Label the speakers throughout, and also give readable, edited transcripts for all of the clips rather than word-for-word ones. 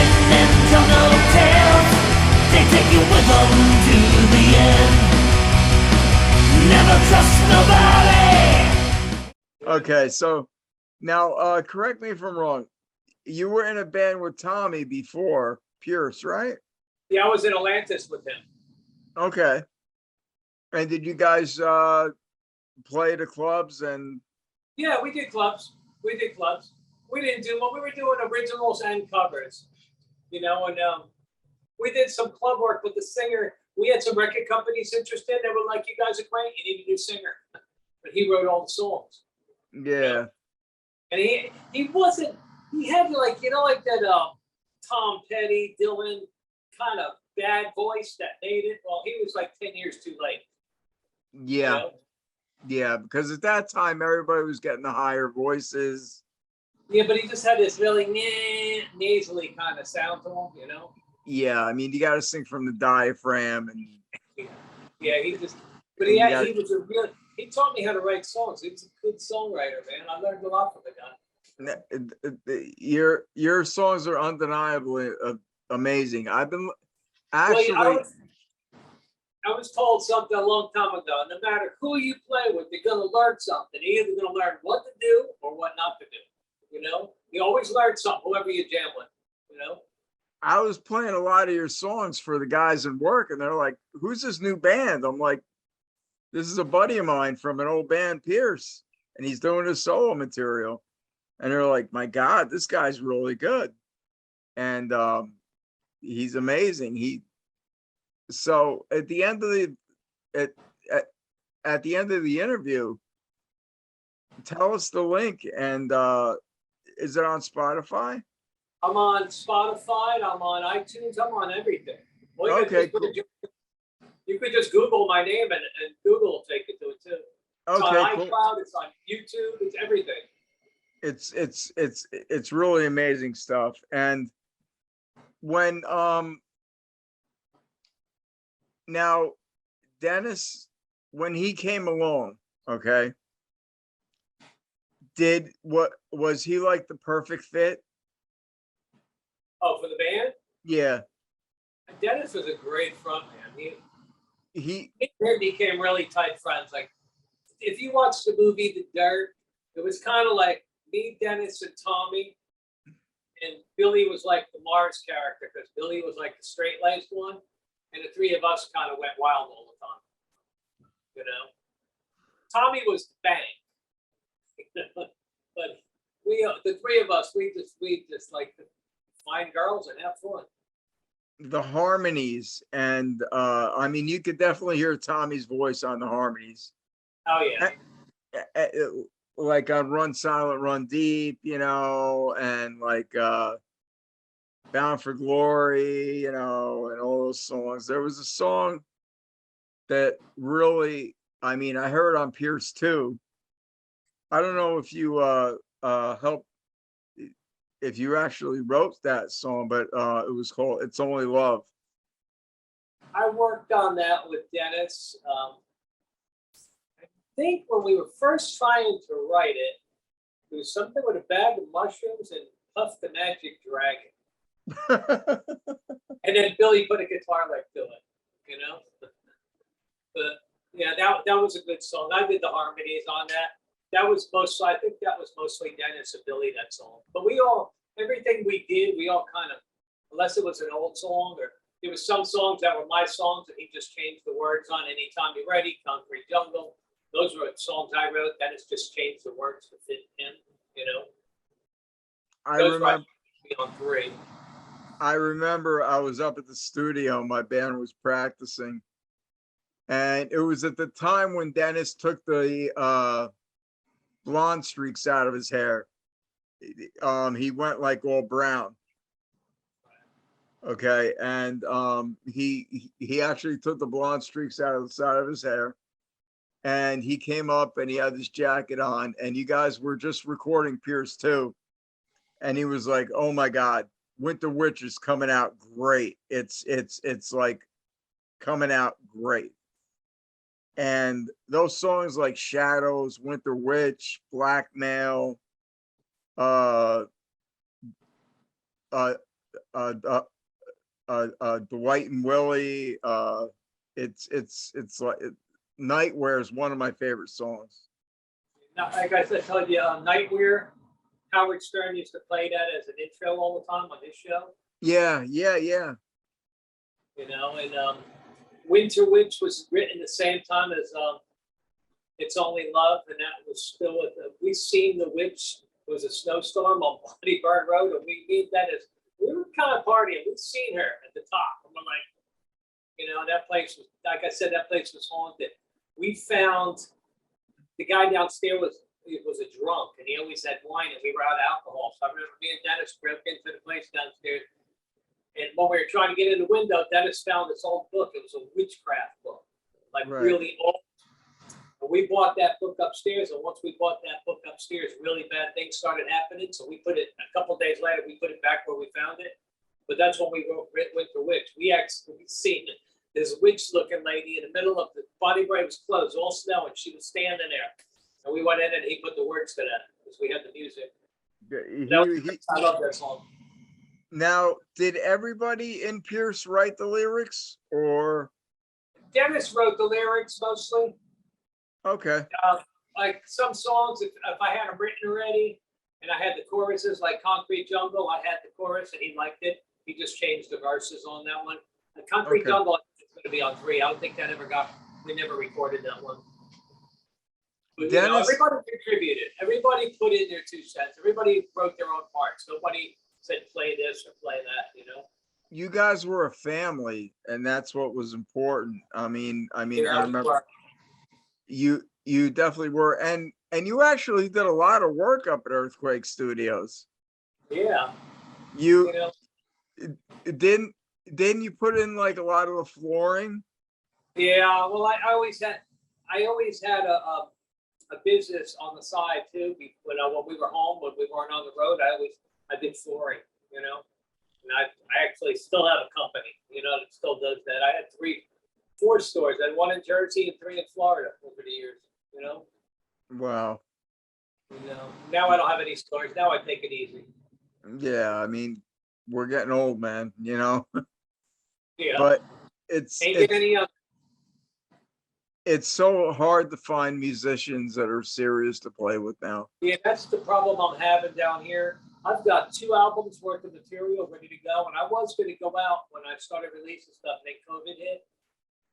Speaker 1: and jungle tales, they take you with them to the end. Never trust nobody.
Speaker 2: Okay, so now correct me if I'm wrong. You were in a band with Tommy before Pierce, right?
Speaker 3: Yeah, I was in Atlantis with him.
Speaker 2: Okay. And did you guys play the clubs and?
Speaker 3: Yeah, we did clubs. We did clubs. We didn't do what we were doing originals and covers, you know, and we did some club work with the singer. We had some record companies interested. They were like, "You guys are great. You need a new singer," but he wrote all the songs.
Speaker 2: Yeah.
Speaker 3: You know? And he wasn't. He had like like that Tom Petty, Dylan kind of bad voice that made it. Well, he was like 10 years too late.
Speaker 2: Yeah.
Speaker 3: You know?
Speaker 2: Yeah, because at that time everybody was getting the higher voices.
Speaker 3: Yeah, but he just had this really nasally kind of sound to him, you know?
Speaker 2: Yeah, I mean, you got to sing from the diaphragm, and
Speaker 3: yeah, he just. But he was a real. He taught me how to write songs. He was a good songwriter, man. I learned a lot from the guy.
Speaker 2: Your songs are undeniably amazing. I've been actually.
Speaker 3: Well, I was told something a long time ago. No matter who you play with, you're gonna learn something. You're either gonna learn what to do or what not to do. You know, you always learn something, whoever you jam with. You know.
Speaker 2: I was playing a lot of your songs for the guys in work, and they're like, "Who's this new band?" I'm like, "This is a buddy of mine from an old band, Pierce, and he's doing his solo material." And they're like, "My God, this guy's really good," and he's amazing. So at the end of the end of the interview, tell us the link, and is it on Spotify?
Speaker 3: I'm on Spotify. I'm on iTunes. I'm on everything. Well,
Speaker 2: Okay, cool.
Speaker 3: You could just Google my name, and Google will take you to it too. It's
Speaker 2: Okay,
Speaker 3: on
Speaker 2: cool.
Speaker 3: iCloud. It's on YouTube. It's everything.
Speaker 2: It's really amazing stuff. And when now Dennis, when he came along, okay, was he like the perfect fit?
Speaker 3: Oh, for the band?
Speaker 2: Yeah.
Speaker 3: Dennis was a great front man.
Speaker 2: He
Speaker 3: became really tight friends. Like, if you watch the movie The Dirt, it was kind of like me, Dennis, and Tommy, and Billy was like the Mars character because Billy was like the straight-laced one, and the three of us kind of went wild all the time. You know, Tommy was the bang, but the three of us, we just like to find girls and have fun.
Speaker 2: The harmonies, and I mean, you could definitely hear Tommy's voice on the harmonies.
Speaker 3: Oh yeah.
Speaker 2: Like on Run Silent, Run Deep, you know, and like Bound for Glory, you know, and all those songs. There was a song that really, I mean, I heard on Pierce too. I don't know if you helped, if you actually wrote that song, but it was called It's Only Love.
Speaker 3: I worked on that with Dennis. I think when we were first trying to write it, it was something with a bag of mushrooms and Puff the Magic Dragon. And then Billy put a guitar lick to it, you know? But yeah, that was a good song. I did the harmonies on that. I think that was mostly Dennis and Billy, that song. But everything we did, we all kind of, unless it was an old song, or there was some songs that were my songs and he just changed the words on Anytime You're Ready, Concrete Jungle. Those were songs I wrote. Dennis just changed the words to fit him, you know?
Speaker 2: I remember I was up at the studio, my band was practicing. And it was at the time when Dennis took the blonde streaks out of his hair. He went like all brown. Okay, and he actually took the blonde streaks out of the side of his hair, and he came up and he had this jacket on, and you guys were just recording Pierce too, and he was like, "Oh my God, Winter Witch is coming out great. It's like coming out great." And those songs like Shadows, Winter Witch, Blackmail, Dwight and Willie. It's like Nightwear is one of my favorite songs.
Speaker 3: Now, like I said, told you, Nightwear, Howard Stern used to play that as an intro all the time on his show.
Speaker 2: Yeah.
Speaker 3: You know, and Winter Witch was written the same time as It's Only Love, and that was still with We Seen the Witch. It was a snowstorm on Bloody Burn Road, and we need that as we were kind of partying. We'd seen her at the top, and we're like, you know, that place was, like I said, that place was haunted. We found the guy downstairs was a drunk, and he always had wine, and we were out of alcohol. So I remember me and Dennis broke into the place downstairs, and when we were trying to get in the window, Dennis found this old book. It was a witchcraft book, like
Speaker 2: Right.
Speaker 3: really old. And we bought that book upstairs, and once we bought that book upstairs, really bad things started happening. So we put it, a couple days later, we put it back where we found it. But that's when we wrote Winter Witch. We actually seen this witch-looking lady in the middle of the body where it was closed, all snow, and she was standing there. And we went in and he put the words to that because we had the music. I love that song.
Speaker 2: Now, did everybody in Pierce write the lyrics, or?
Speaker 3: Dennis wrote the lyrics mostly.
Speaker 2: Okay.
Speaker 3: Like some songs, if I had them written already, and I had the choruses, like Concrete Jungle, I had the chorus and he liked it. He just changed the verses on that one. The Concrete Jungle is going to be on 3. I don't think that ever we never recorded that one. But, you know, everybody contributed. Everybody put in their 2 cents. Everybody wrote their own parts. Nobody said play this or play that, you know.
Speaker 2: You guys were a family, and that's what was important. I mean, I remember you definitely were, and you actually did a lot of work up at Earthquake Studios.
Speaker 3: Yeah.
Speaker 2: You didn't you put in like a lot of the flooring? Yeah.
Speaker 3: Well, I always had a business on the side too. When we were home, when we weren't on the road, I did flooring, you know. And I actually still have a company, you know, that still does that. I had 4 stores. I had 1 in Jersey and 3 in Florida over the years, you know.
Speaker 2: Wow.
Speaker 3: You know, now I don't have any stores. Now I take it easy.
Speaker 2: Yeah, I mean, we're getting old, man, you know.
Speaker 3: Yeah.
Speaker 2: But it's so hard to find musicians that are serious to play with now.
Speaker 3: Yeah, that's the problem I'm having down here. I've got 2 albums worth of material ready to go, and I was going to go out when I started releasing stuff, and then COVID hit,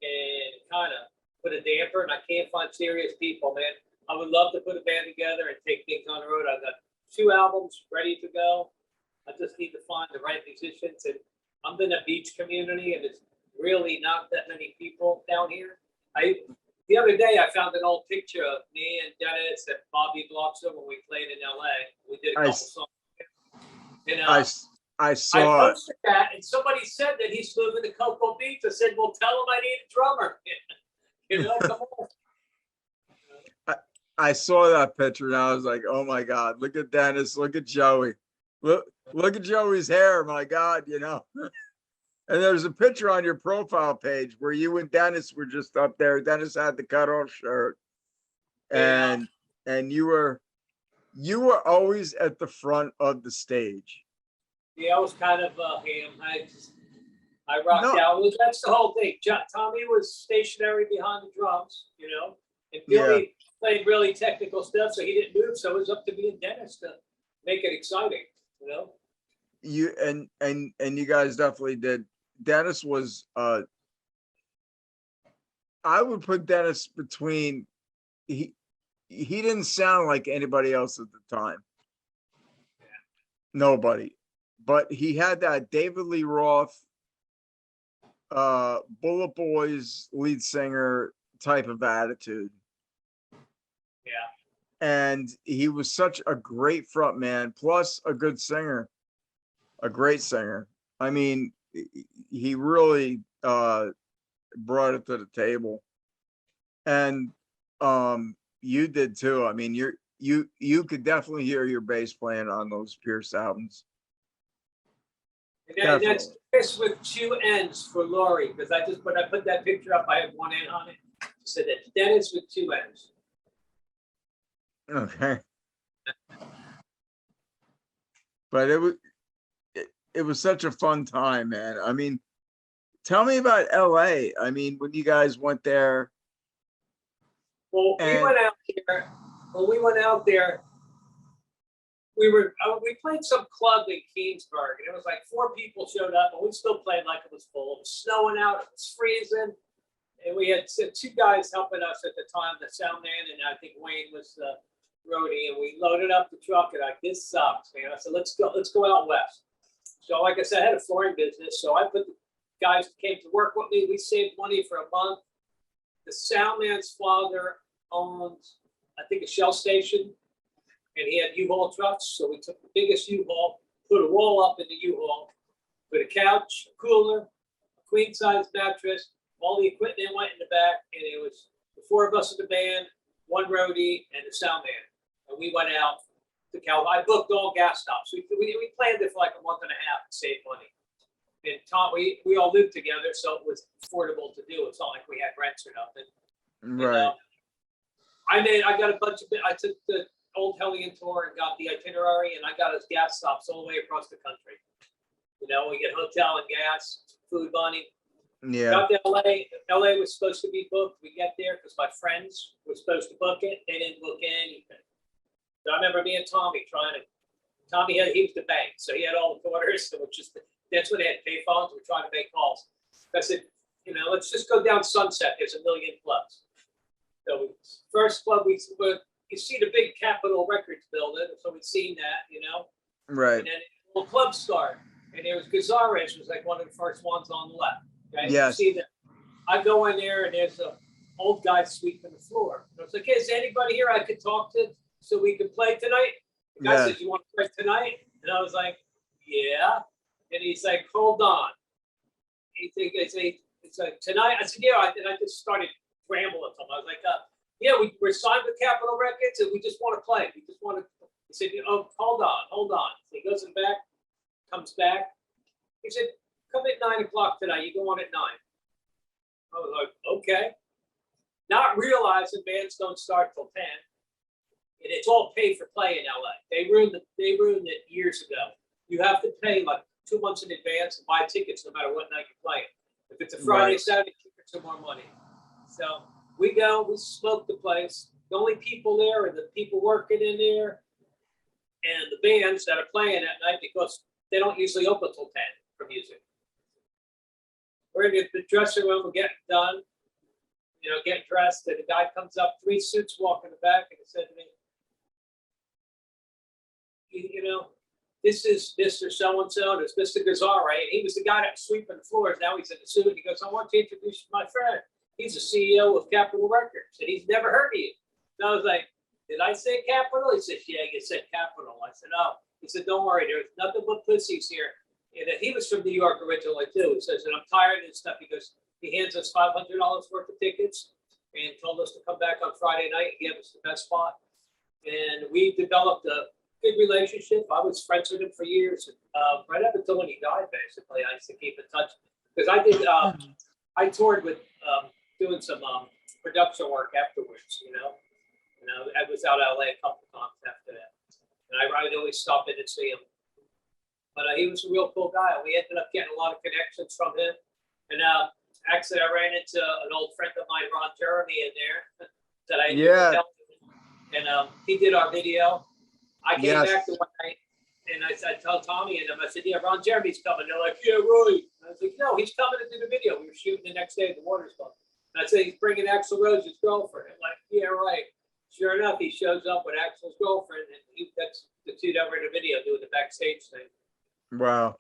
Speaker 3: and kind of put a damper, and I can't find serious people, man. I would love to put a band together and take things on the road. I've got 2 albums ready to go. I just need to find the right musicians, and I'm in a beach community, and it's really not that many people down here. The other day, I found an old picture of me and Dennis and Bobby Bloxham when we played in LA. We did a couple songs. And,
Speaker 2: I saw
Speaker 3: I posted that, and somebody said that he's moving to Cocoa Beach. I said, well, tell him I need a drummer. You know, come on.
Speaker 2: I saw that picture and I was like, oh my God, look at Dennis, look at Joey. Look at Joey's hair, my God, you know. And there's a picture on your profile page where you and Dennis were just up there. Dennis had the cutoff shirt. And you were always at the front of the stage.
Speaker 3: Yeah, I was kind of him. I rocked out. That's the whole thing. Tommy was stationary behind the drums, you know, and Billy played really technical stuff, so he didn't move. So it was up to me and Dennis to make it exciting, you know.
Speaker 2: You and you guys definitely did. Dennis was I would put Dennis between he didn't sound like anybody else at the time. Nobody. But he had that David Lee Roth Bullet Boys lead singer type of attitude.
Speaker 3: Yeah.
Speaker 2: And he was such a great front man, plus a good singer, a great singer. I mean, he really brought it to the table. And you did too. I mean, you could definitely hear your bass playing on those Pierce albums.
Speaker 3: And that's Chris with 2 N's for Laurie, because I put that picture up. I had 1 N on it. So that's Dennis with 2 N's.
Speaker 2: Okay. But it was such a fun time, man. I mean, tell me about LA. I mean, when you guys went there.
Speaker 3: Well, we
Speaker 2: And
Speaker 3: went out there. When we went out there, we played some club in Keensburg, and it was like 4 people showed up, and we still played like it was full. It was snowing out, it was freezing, and we had 2 guys helping us at the time, the sound man, and I think Wayne was the roadie, and we loaded up the truck, and like, this sucks, man. I said, let's go out west. So like I said, I had a flooring business, so I put the guys that came to work with me. We saved money for a month. The sound man's father owned, I think, a Shell station, and he had U-Haul trucks. So we took the biggest U-Haul, put a wall up in the U-Haul, put a couch, a cooler, a queen-size mattress, all the equipment went in the back, and it was the 4 of us in the band, 1 roadie, and the sound man. And we went out to Cali. I booked all gas stops. We planned it for like a month and a half to save money. And Tom, we all lived together, so it was affordable to do. It's not like we had rents or nothing.
Speaker 2: right.
Speaker 3: And, I got a bunch of. I took the old Hellion tour and got the itinerary, and I got us gas stops all the way across the country. You know, we get hotel and gas, food money.
Speaker 2: Yeah.
Speaker 3: Got to LA. LA was supposed to be booked. We get there because my friends were supposed to book it. They didn't book anything. So I remember me and Tommy trying to. He was the bank, so he had all the quarters. So that's when they had pay phones. We're trying to make calls. I said, you know, let's just go down Sunset. There's a million clubs. So first club you see the big Capitol Records building, so we'd seen that, you know.
Speaker 2: Right.
Speaker 3: And then a little club start, and there was Gazzarez, was like one of the first ones on the left. Okay?
Speaker 2: Yes.
Speaker 3: You see that. I go in there, and there's a old guy sweeping the floor. And I was like, hey, is there anybody here I could talk to so we can play tonight? The guy says, you want to play tonight? And I was like, yeah. And he's like, hold on. It's like tonight. I said, yeah. And I just started rambling to him. I was like, yeah, we're signed with Capitol Records, and we just want to play. We just want to. He said, oh, hold on. So he goes in the back, comes back. He said, come at 9 o'clock tonight. You go on at 9. I was like, okay. Not realizing bands don't start till 10. And it's all pay for play in LA. They ruined it years ago. You have to pay like 2 months in advance and buy tickets no matter what night you're playing. If it's a Friday, Saturday, tickets are more money. So we go, we smoke the place. The only people there are the people working in there and the bands that are playing at night because they don't usually open till 10 for music. We're in the dressing room, we're getting done, you know, getting dressed, and the guy comes up, 3 suits walk in the back, and he said to me, you know, this is Mr. So-and-so, and it's Mr. Gazzara, right? He was the guy that was sweeping the floors. Now he's in the suit. He goes, I want to introduce you to my friend. He's the CEO of Capitol Records, and he's never heard of you. And I was like, did I say Capitol? He said, yeah, you said Capitol. I said, oh. He said, don't worry, there's nothing but pussies here. And he was from New York originally, too. He says, and I'm tired of this stuff. He goes, he hands us $500 worth of tickets and told us to come back on Friday night. He gave us the best spot. And we developed a good relationship. I was friends with him for years. Right up until when he died, basically, I used to keep in touch. Because I toured with doing some production work afterwards, you know. I was out LA a couple of times after that. And I'd always stop in and see him. But he was a real cool guy. We ended up getting a lot of connections from him. And actually, I ran into an old friend of mine, Ron Jeremy, in there that I helped him. And he did our video. I came back to one night, and I told Tommy and them, I said, yeah, Ron Jeremy's coming. They're like, yeah, right. And I was like, no, he's coming to do the video. We were shooting the next day at the Waters Club. And I said, he's bringing Axl Rose's girlfriend. I'm like, yeah, right. Sure enough, he shows up with Axl's girlfriend, and that's the 2 that were in the video doing the backstage thing.
Speaker 2: Wow.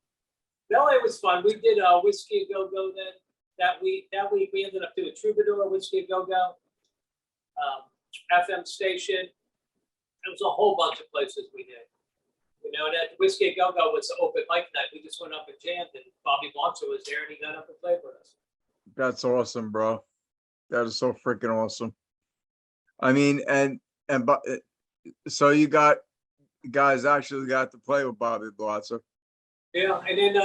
Speaker 3: LA was fun. We did Whiskey A Go Go then. That week we ended up doing Troubadour, Whiskey A Go Go, FM station. It was a whole bunch of places we did. You know, that Whiskey A Go Go was the open mic night. We just went up and jammed, and Bobby Blanco was there, and he got up and played with us.
Speaker 2: That's awesome, bro. That is so freaking awesome. I mean, but so you guys actually got to play with Bobby Blanco. Yeah,
Speaker 3: and then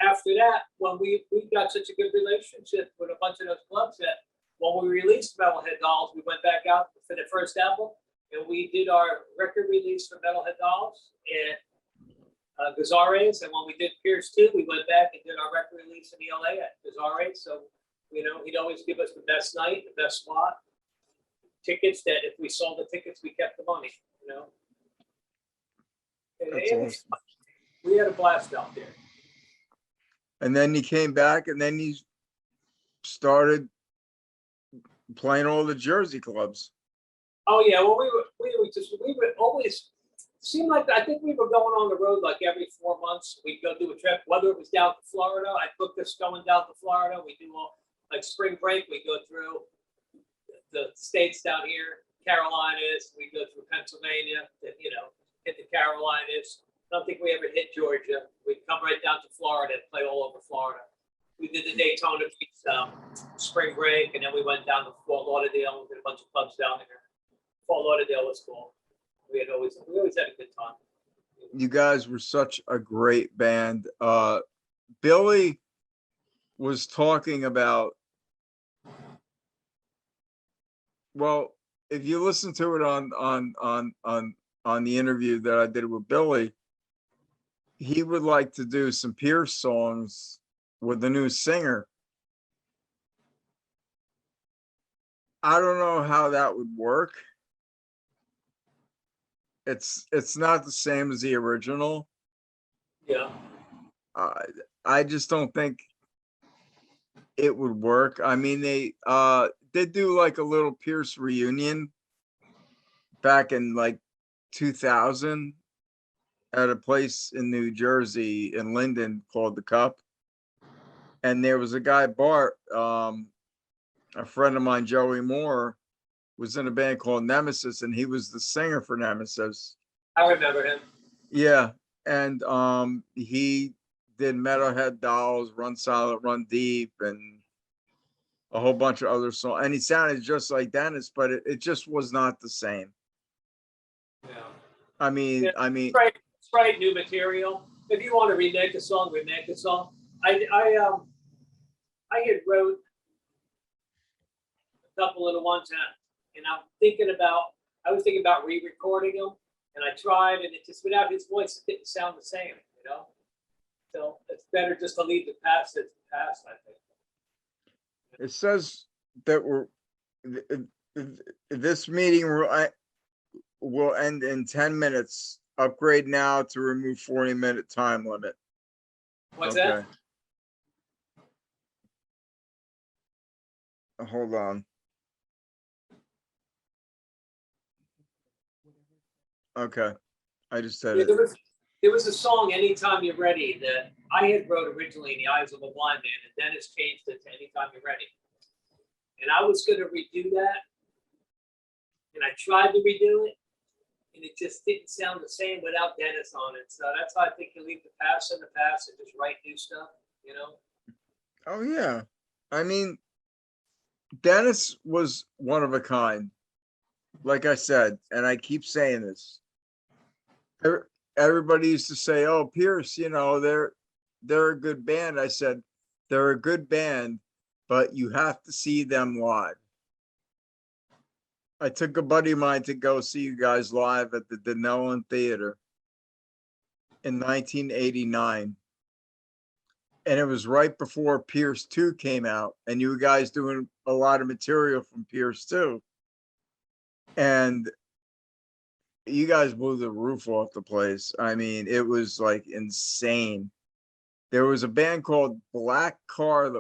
Speaker 3: after that, when we got such a good relationship with a bunch of those clubs that when we released Metalhead Dolls, we went back out for the first album, and we did our record release for Metalhead Dolls, and Gazares, and when we did Pierce 2, we went back and did our record release in LA at Gazares. So, you know, he'd always give us the best night, the best spot, tickets that if we sold the tickets, we kept the money, you know.
Speaker 2: That's awesome.
Speaker 3: We had a blast out there.
Speaker 2: And then he came back, and then he started playing all the Jersey clubs.
Speaker 3: Oh yeah, well we were always seemed like I think we were going on the road like every 4 months. We'd go do a trip, whether it was down to Florida. I booked us going down to Florida. We do all like spring break. We go through the states down here, Carolinas. We go through Pennsylvania. You know, hit the Carolinas. I don't think we ever hit Georgia. We'd come right down to Florida and play all over Florida. We did the Daytona Beach spring break, and then we went down to Fort Lauderdale and did a bunch of clubs down there. Fort Lauderdale was cool. We always had a good time.
Speaker 2: You guys were such a great band. Billy was talking about, well, if you listen to it on the interview that I did with Billy, he would like to do some Pierce songs with the new singer. I don't know how that would work. It's not the same as the original.
Speaker 3: Yeah.
Speaker 2: I just don't think it would work. I mean, they did do like a little Pierce reunion back in like 2000 at a place in New Jersey in Linden called The Cup. And there was a guy, Bart, a friend of mine, Joey Moore, was in a band called Nemesis, and he was the singer for Nemesis.
Speaker 3: I remember him.
Speaker 2: Yeah. And he did Metalhead Dolls, Run Silent, Run Deep, and a whole bunch of other songs. And he sounded just like Dennis, but it just was not the same.
Speaker 3: Yeah.
Speaker 2: I mean,
Speaker 3: Right, new material. If you want to remake a song, remake a song. I had wrote a couple of the ones, and I was thinking about re-recording them, and I tried, and it just without his voice, it didn't sound the same, you know. So it's better just to leave the past as the past, I think.
Speaker 2: It says that this meeting will end in 10 minutes. Upgrade now to remove 40-minute time limit.
Speaker 3: What's that?
Speaker 2: Hold on. Okay, I just said
Speaker 3: Yeah,
Speaker 2: it.
Speaker 3: there was a song, Anytime You're Ready, that I had wrote originally in the Eyes of a Blind Man, and Dennis changed it to Anytime You're Ready. And I was going to redo that, and I tried to redo it, and it just didn't sound the same without Dennis on it. So that's why I think you leave the past in the past and just write new stuff, you know?
Speaker 2: Oh, yeah. I mean, Dennis was one of a kind. Like I said, and I keep saying this. Everybody used to say, oh, Pierce, you know, they're a good band. I said, they're a good band, but you have to see them live. I took a buddy of mine to go see you guys live at the Denellen Theater in 1989. And it was right before Pierce 2 came out, and you guys doing a lot of material from Pierce 2. And you guys blew the roof off the place. I mean, it was like insane. There was a band called Black Car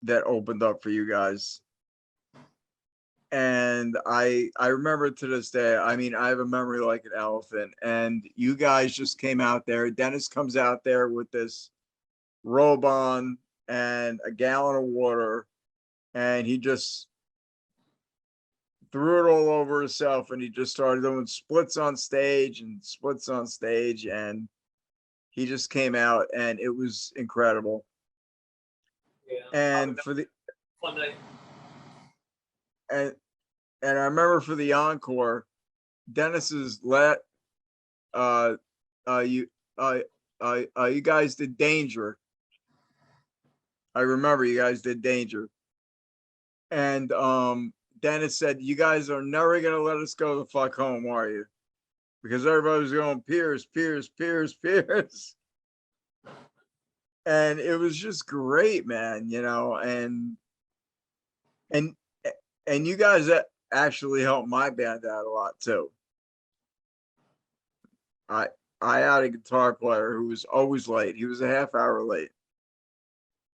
Speaker 2: that opened up for you guys. And I remember to this day, I mean, I have a memory like an elephant. And you guys just came out there. Dennis comes out there with this robe on and a gallon of water, and he just threw it all over himself, and he just started doing splits on stage, and he just came out, and it was incredible.
Speaker 3: Yeah.
Speaker 2: And for the
Speaker 3: One night.
Speaker 2: and I remember for the encore, Dennis's you guys did Danger. I remember you guys did Danger. And Dennis said, you guys are never gonna let us go the fuck home, are you? because everybody was going Pierce, Pierce, Pierce, Pierce. And it was just great, man, you know, and you guys actually helped my band out a lot too. I had a guitar player who was always late. He was a half hour late.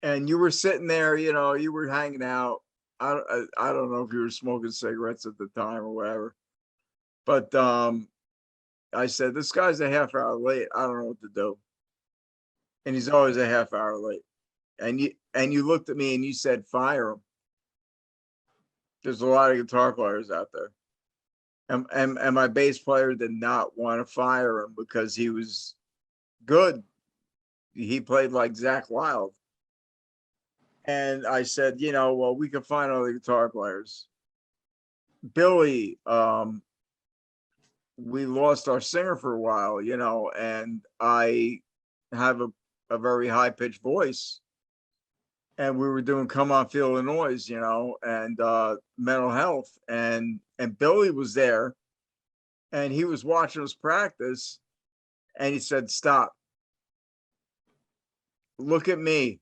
Speaker 2: And you were sitting there, you know, you were hanging out. I don't know if you were smoking cigarettes at the time or whatever. But I said, this guy's a half hour late. I don't know what to do. And he's always a half hour late. And you looked at me and you said, fire him. There's a lot of guitar players out there. And my bass player did not want to fire him because he was good. He played like Zach Wild. And I said, you know, well, we can find other guitar players. Billy, we lost our singer for a while, you know, and I have a very high pitched voice. And we were doing Come On Feel the Noise, you know, and Mental Health. And Billy was there and he was watching us practice and he said, stop. Look at me.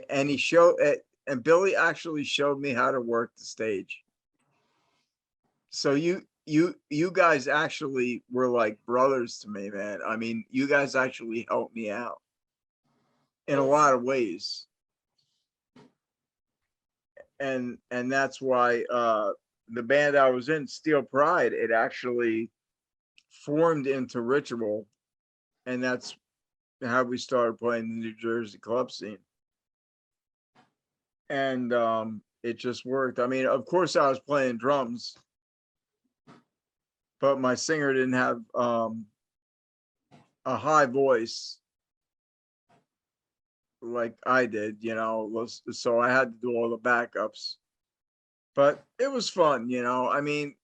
Speaker 2: And he showed it, and Billy actually showed me how to work the stage. So you guys actually were like brothers to me, man. I mean, you guys actually helped me out in a lot of ways. And that's why the band I was in, Steel Pride, it actually formed into Ritual, and that's how we started playing the New Jersey club scene. And it just worked. I mean, of course I was playing drums, but my singer didn't have a high voice like I did, you know, so I had to do all the backups. But it was fun, you know. I mean,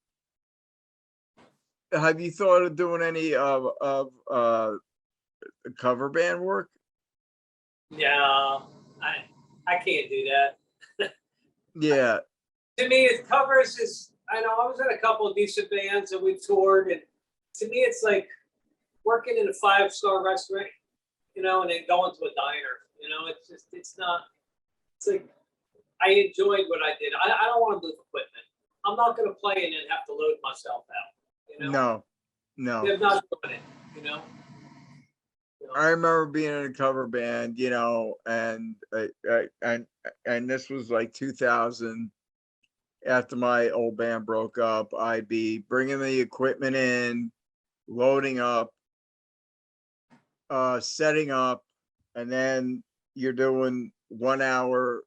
Speaker 2: have you thought of doing any of cover band work?
Speaker 3: Yeah, I can't do that.
Speaker 2: Yeah.
Speaker 3: To me, it covers is, I know I was in a couple of decent bands and we toured, and to me, it's like working in a 5-star restaurant, you know, and then going to a diner, you know, it's just, it's not, it's like, I enjoyed what I did. I don't want to move equipment. I'm not going to play and then have to load myself out, you know? No. I'm not doing it, you know?
Speaker 2: I remember being in a cover band, you know, and this was like 2000. After my old band broke up, I'd be bringing the equipment in, loading up, setting up, and then you're doing 1 hour,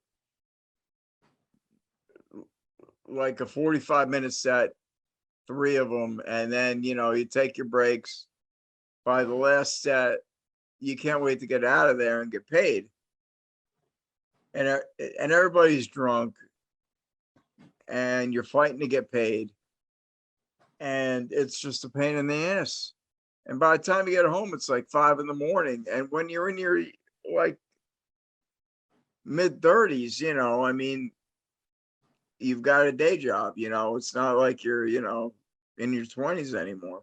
Speaker 2: like a 45-minute set, 3 of them, and then, you know, you take your breaks. By the last set, you can't wait to get out of there and get paid. And everybody's drunk and you're fighting to get paid. And it's just a pain in the ass. And by the time you get home, it's like 5 a.m. And when you're in your like mid-30s, you know, I mean, you've got a day job, you know, it's not like you're, you know, in your 20s anymore.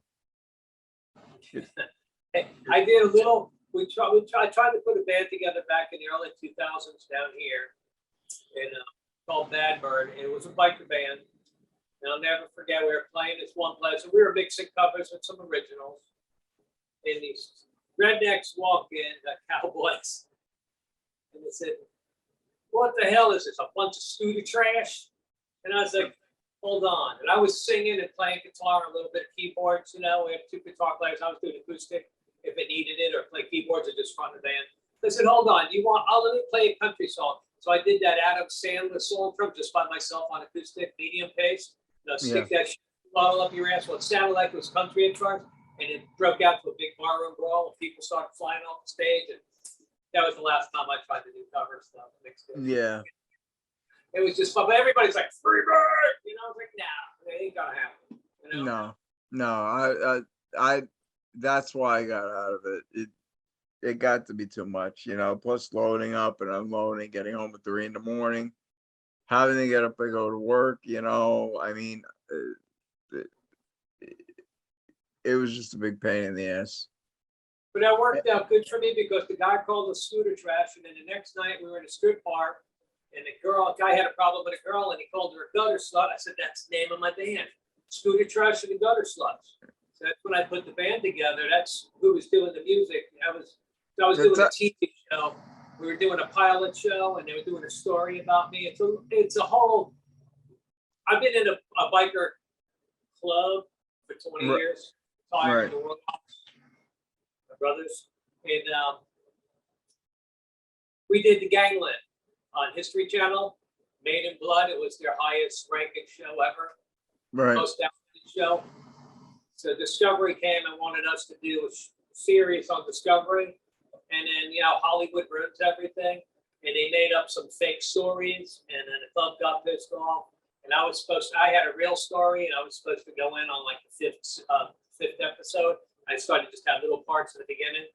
Speaker 3: I did a little, I tried to put a band together back in the early 2000s down here in called Bad Bird. It was a biker band. And I'll never forget, we were playing this one place, and we were mixing covers with some originals. And these rednecks walked in, the cowboys, and they said, what the hell is this, a bunch of scooter trash? And I was like, hold on. And I was singing and playing guitar, a little bit of keyboards, you know, we had 2 guitar players. I was doing acoustic if it needed it, or play keyboards or just front the band. They said, hold on, let me play a country song. So I did that Adam Sandler song from just by myself on acoustic, medium pace. You know, stick that bottle up your ass. Well, it sounded like it was country at first, and it broke out to a big barroom brawl, and people started flying off the stage. And that was the last time I tried to do cover stuff.
Speaker 2: Yeah.
Speaker 3: It was just fun, but everybody's like, free bird, you know, I was like, nah, it ain't gonna happen. You know?
Speaker 2: No, I that's why I got out of it. It got to be too much, you know, plus loading up and unloading, getting home at 3 a.m, having to get up and go to work, you know, I mean, it was just a big pain in the ass.
Speaker 3: But that worked out good for me because the guy called us scooter trash, and then the next night we were in a strip bar, and a guy had a problem with a girl, and he called her a gutter slut. I said, that's the name of my band, Scooter Trash and the Gutter Sluts. So that's when I put the band together. That's who was doing the music. I was doing a TV show. We were doing a pilot show, and they were doing a story about me. It's a whole. I've been in a biker club for 20 years.
Speaker 2: Right.
Speaker 3: The world. Brothers, and we did the Gangland on History Channel, Made in Blood. It was their highest ranking show ever, most downloaded show. So Discovery came and wanted us to do a series on Discovery, and then Hollywood ruins everything, and they made up some fake stories, and then the club got pissed off, and I had a real story, and I was supposed to go in on like the fifth episode. I started to just have little parts in the beginning,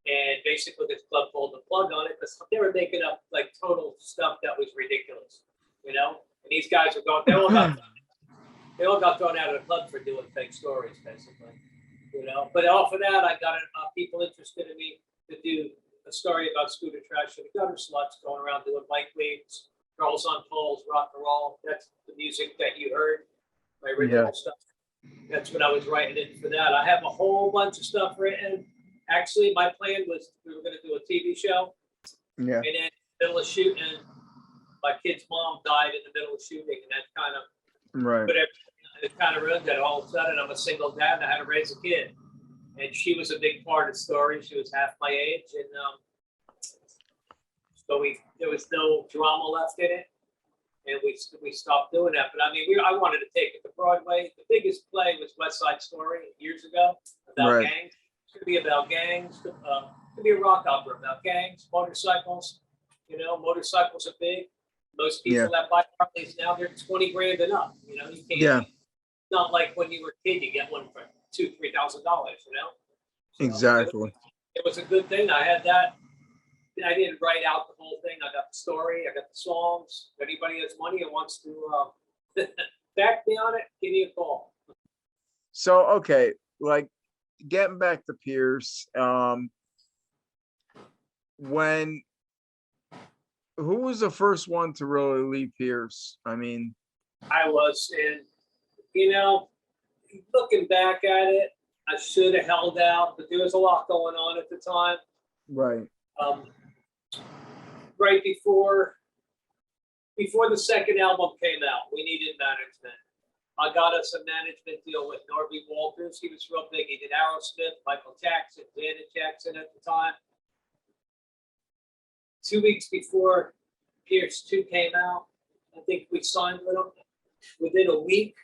Speaker 3: and basically this club pulled the plug on it because they were making up like total stuff that was ridiculous, And these guys were going, they all got thrown out of the club for doing fake stories, basically, But off of that, I got people interested in me to do a story about Scooter Trash and the Gutter Sluts, going around doing bike leagues, girls on poles, rock and roll. That's the music that you heard, my original stuff. That's what I was writing it for that. I have a whole bunch of stuff written. Actually, my plan was we were going to do a TV show.
Speaker 2: Yeah.
Speaker 3: And then in the middle of shooting, my kid's mom died in the middle of shooting, and that kind of it kind of ruined it. All of a sudden, I'm a single dad, and I had to raise a kid. And she was a big part of the story. She was half my age, and so there was no drama left in it. And we stopped doing that. But I mean, I wanted to take it to Broadway. The biggest play was West Side Story years ago about gangs. It's going to be about gangs. It's going to be a rock opera about gangs, motorcycles. Motorcycles are big. Most people that buy Harleys now, they're 20 grand and up. You can't. It's not like when you were a kid, you get one for $2,000-$3,000. So
Speaker 2: exactly.
Speaker 3: It was a good thing. I had that. I didn't write out the whole thing. I got the story. I got the songs. If anybody has money and wants to back me on it, give me a call.
Speaker 2: So, okay, like getting back to Pierce, who was the first one to really leave Pierce? I mean,
Speaker 3: I was looking back at it, I should have held out, but there was a lot going on at the time.
Speaker 2: Right.
Speaker 3: Right before the second album came out, we needed management. I got us a management deal with Norby Walters. He was real big. He did Aerosmith, Michael Jackson, Janet Jackson at the time. 2 weeks before Pierce 2 came out, I think we signed with him. Within a week,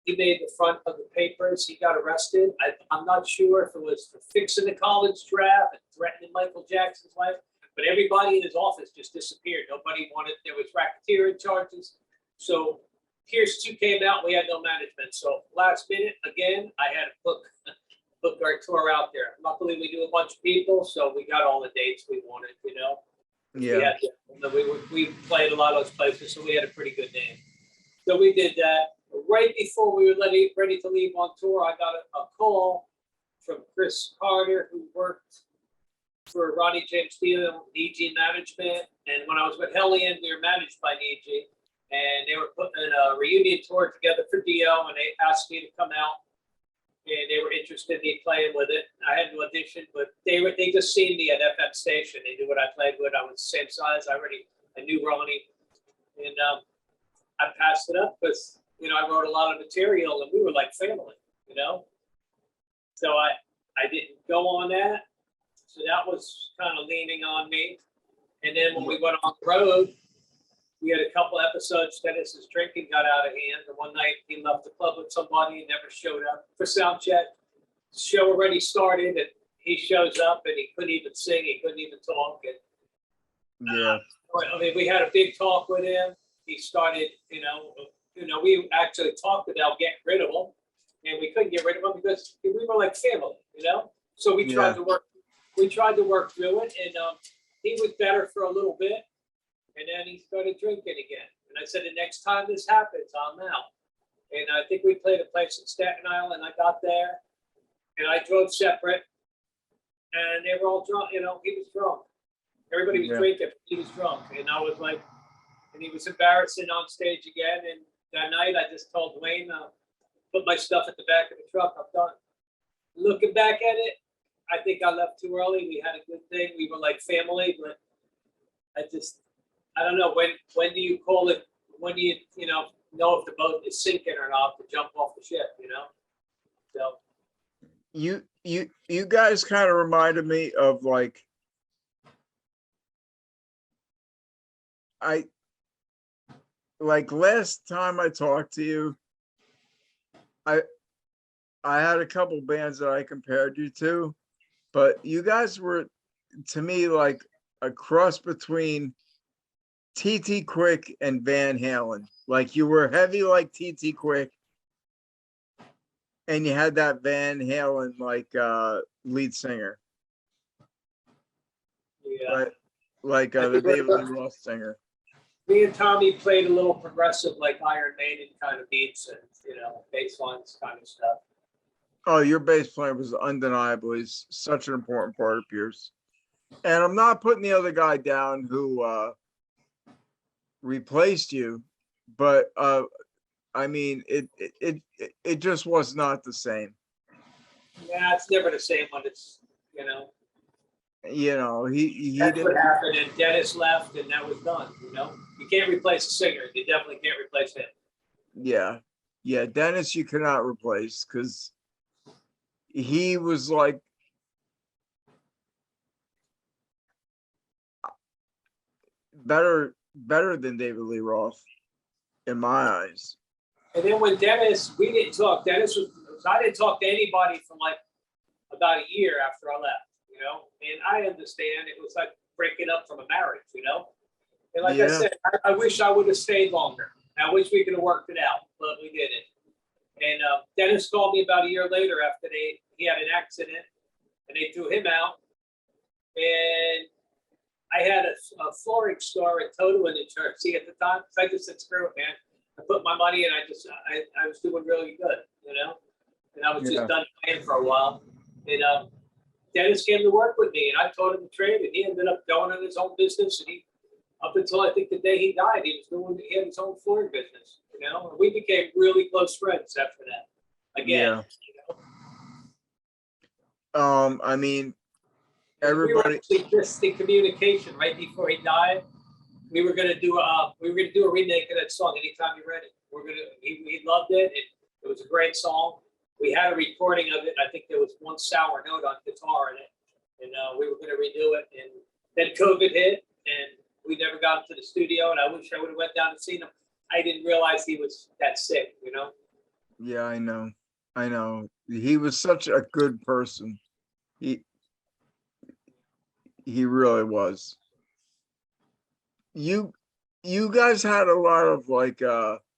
Speaker 3: he made the front of the papers. He got arrested. I'm not sure if it was for fixing the college draft and threatening Michael Jackson's life, but everybody in his office just disappeared. Nobody wanted, there was racketeering charges. So Pierce 2 came out, we had no management. So last minute, again, I had to book our tour out there. Luckily, we knew a bunch of people, so we got all the dates we wanted,
Speaker 2: Yeah.
Speaker 3: We played a lot of those places, so we had a pretty good name. So we did that. Right before we were ready to leave on tour, I got a call from Chris Carter, who worked for Ronnie James Dio, EG Management. And when I was with Hellion, we were managed by EG. And they were putting a reunion tour together for Dio, and they asked me to come out. And they were interested in me playing with it. I had to audition, but they just seen me at FM station. They knew what I played with. I was the same size. I knew Ronnie. And I passed it up because I wrote a lot of material, and we were like family, So I didn't go on that. So that was kind of leaning on me. And then when we went on the road, we had a couple episodes. Dennis's drinking got out of hand. And one night he left the club with somebody and never showed up for sound check. The show already started, and he shows up, and he couldn't even sing. He couldn't even talk. And, we had a big talk with him. He started, we actually talked about getting rid of him, and we couldn't get rid of him because we were like family, So we tried to work. We tried to work through it, and he was better for a little bit, and then he started drinking again. And I said, the next time this happens, I'm out. And I think we played a place in Staten Island. I got there, and I drove separate, and they were all drunk. You know, he was drunk. Everybody was drinking. He was drunk, and I was like, and he was embarrassing on stage again. And that night, I just told Wayne, put my stuff at the back of the truck. I'm done. Looking back at it, I think I left too early. We had a good thing. We were like family, but I don't know, when do you call it, when do you know if the boat is sinking or not to jump off the ship, you know? So
Speaker 2: you guys kind of reminded me of like, last time I talked to you, I had a couple bands that I compared you to, but you guys were, to me, like a cross between TT Quick and Van Halen. Like you were heavy like TT Quick, and you had that Van Halen like lead singer.
Speaker 3: Yeah.
Speaker 2: Like the David Lee Roth singer.
Speaker 3: Me and Tommy played a little progressive, like Iron Maiden kind of beats and, you know, bass lines kind of stuff.
Speaker 2: Oh, your bass player was undeniably such an important part of Pierce. And I'm not putting the other guy down who replaced you, but I mean, it just was not the same.
Speaker 3: Yeah, it's never the same when it's, you know.
Speaker 2: You know, he
Speaker 3: That's
Speaker 2: did
Speaker 3: what happened, and Dennis left, and that was done. You know, you can't replace a singer. You definitely can't replace him.
Speaker 2: Yeah, Dennis you cannot replace, because he was like better than David Lee Roth in my eyes.
Speaker 3: And then when Dennis, we didn't talk. I didn't talk to anybody for like about a year after I left. You know, and I understand it was like breaking up from a marriage, you know. And like I said, I wish I would have stayed longer. I wish we could have worked it out, but we didn't. And Dennis called me about a year later after he had an accident, and they threw him out. And I had a flooring store in Total in New Jersey at the time. So I just said, screw it, man. I put my money in. I was doing really good, you know. And I was just done playing for a while. And Dennis came to work with me, and I taught him the trade, and he ended up going on his own business. And up until I think the day he died, he had his own flooring business, you know. And we became really close friends after that. Again, you know.
Speaker 2: I mean, everybody.
Speaker 3: We were actually just in communication right before he died. We were gonna do a remake of that song, Anytime You're Ready. He loved it, and it was a great song. We had a recording of it. I think there was one sour note on guitar in it, and we were going to redo it. And then COVID hit, and we never got to the studio. And I wish I would have went down and seen him. I didn't realize he was that sick, you know.
Speaker 2: Yeah, I know. He was such a good person. He really was. You guys had a lot of like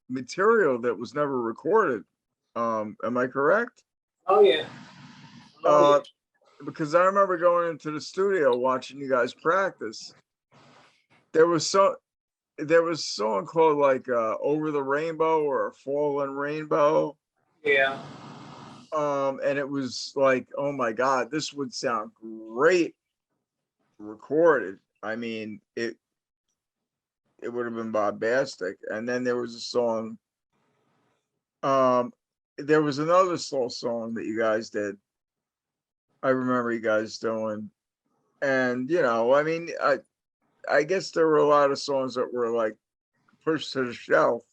Speaker 2: material that was never recorded. Am I correct?
Speaker 3: Oh yeah.
Speaker 2: Because I remember going into the studio watching you guys practice. There was a song called like Over the Rainbow or A Fallen Rainbow.
Speaker 3: Yeah.
Speaker 2: And it was like, oh my God, this would sound great recorded. I mean, it would have been bombastic. And then there was a song, there was another slow song that you guys did. I remember you guys doing, and you know, I mean, I guess there were a lot of songs that were like pushed to the shelf.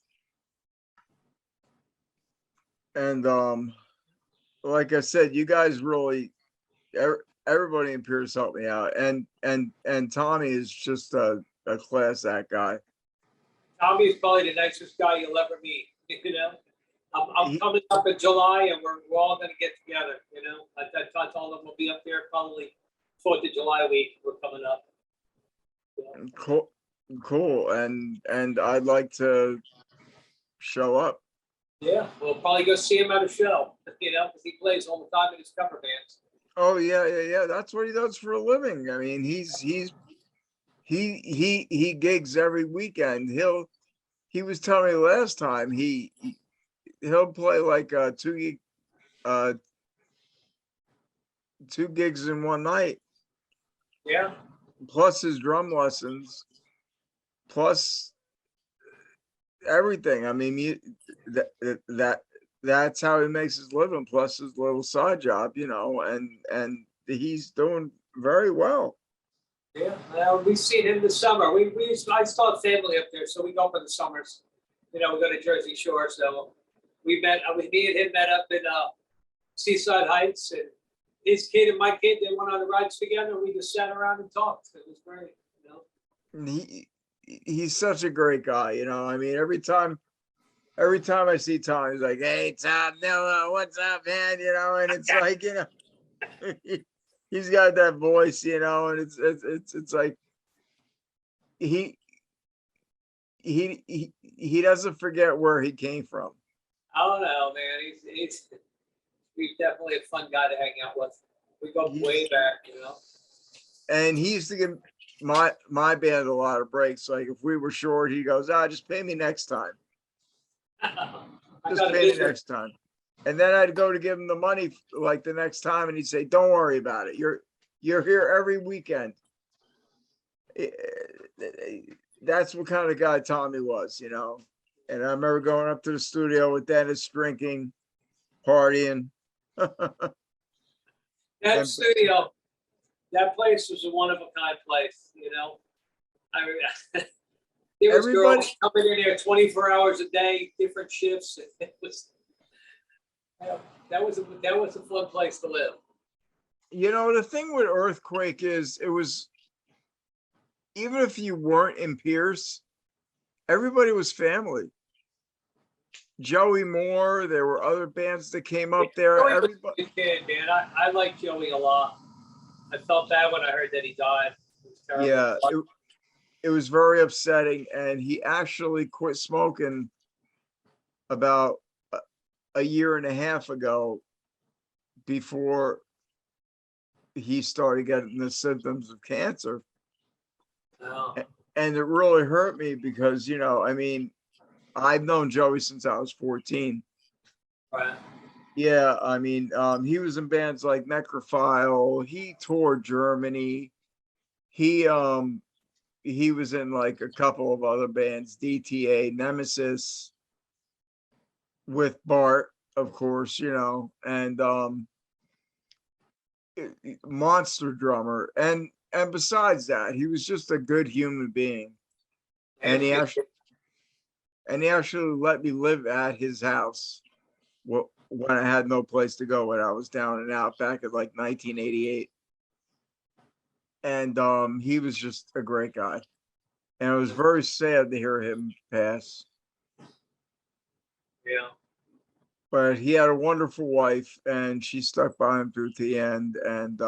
Speaker 2: And like I said, you guys really, everybody in Pierce helped me out, and Tommy is just a class act guy.
Speaker 3: Tommy is probably the nicest guy you'll ever meet. You know, I'm coming up in July, and we're all going to get together. You know, I told them we'll be up there probably 4th of July week. We're coming up. Yeah.
Speaker 2: Cool, and I'd like to show up.
Speaker 3: Yeah, we'll probably go see him at a show. You know, because he plays all the time in his cover bands.
Speaker 2: Oh yeah. That's what he does for a living. I mean, he gigs every weekend. He was telling me last time he'll play like uh 2 gigs in one night,
Speaker 3: Yeah.
Speaker 2: plus his drum lessons, plus everything. I mean, that's how he makes his living, plus his little side job, and he's doing very well.
Speaker 3: Yeah, we've seen him this summer. I still have family up there, so we go up in the summers. We go to Jersey Shore, so me and him met up in Seaside Heights, and his kid and my kid, they went on the rides together. And we just sat around and talked. It was great,
Speaker 2: And he's such a great guy, I mean, every time I see Tom, he's like, "Hey, Tom, Nilla, what's up, man?" And it's like, he's got that voice, and it's like he doesn't forget where he came from.
Speaker 3: I don't know, man. He's definitely a fun guy to hang out with. We go way back,
Speaker 2: And he used to give my band a lot of breaks. Like if we were short, he goes, just pay me next time. Just pay me next time. And then I'd go to give him the money like the next time, and he'd say, "Don't worry about it. You're here every weekend." That's what kind of guy Tommy was, And I remember going up to the studio with Dennis, drinking, partying.
Speaker 3: That studio, that place was a one of a kind place, I mean, there was girls coming in there 24 hours a day, different shifts. It was that was a fun place to live.
Speaker 2: The thing with Earthquake is it was, even if you weren't in Pierce, everybody was family. Joey Moore, there were other bands that came up there. Everybody,
Speaker 3: kid, man. I like Joey a lot. I felt bad when I heard that he died. It was terrible.
Speaker 2: Yeah, it was very upsetting, and he actually quit smoking about a year and a half ago, before he started getting the symptoms of cancer.
Speaker 3: Oh.
Speaker 2: And it really hurt me because, I mean, I've known Joey since I was 14.
Speaker 3: Right.
Speaker 2: Yeah, I mean, he was in bands like Necrophile. He toured Germany. He was in like a couple of other bands, DTA, Nemesis, with Bart, of course, and monster drummer. And besides that, he was just a good human being. And he actually let me live at his house when I had no place to go, when I was down and out back in like 1988. And he was just a great guy. And it was very sad to hear him pass.
Speaker 3: Yeah.
Speaker 2: But he had a wonderful wife, and she stuck by him through to the end. And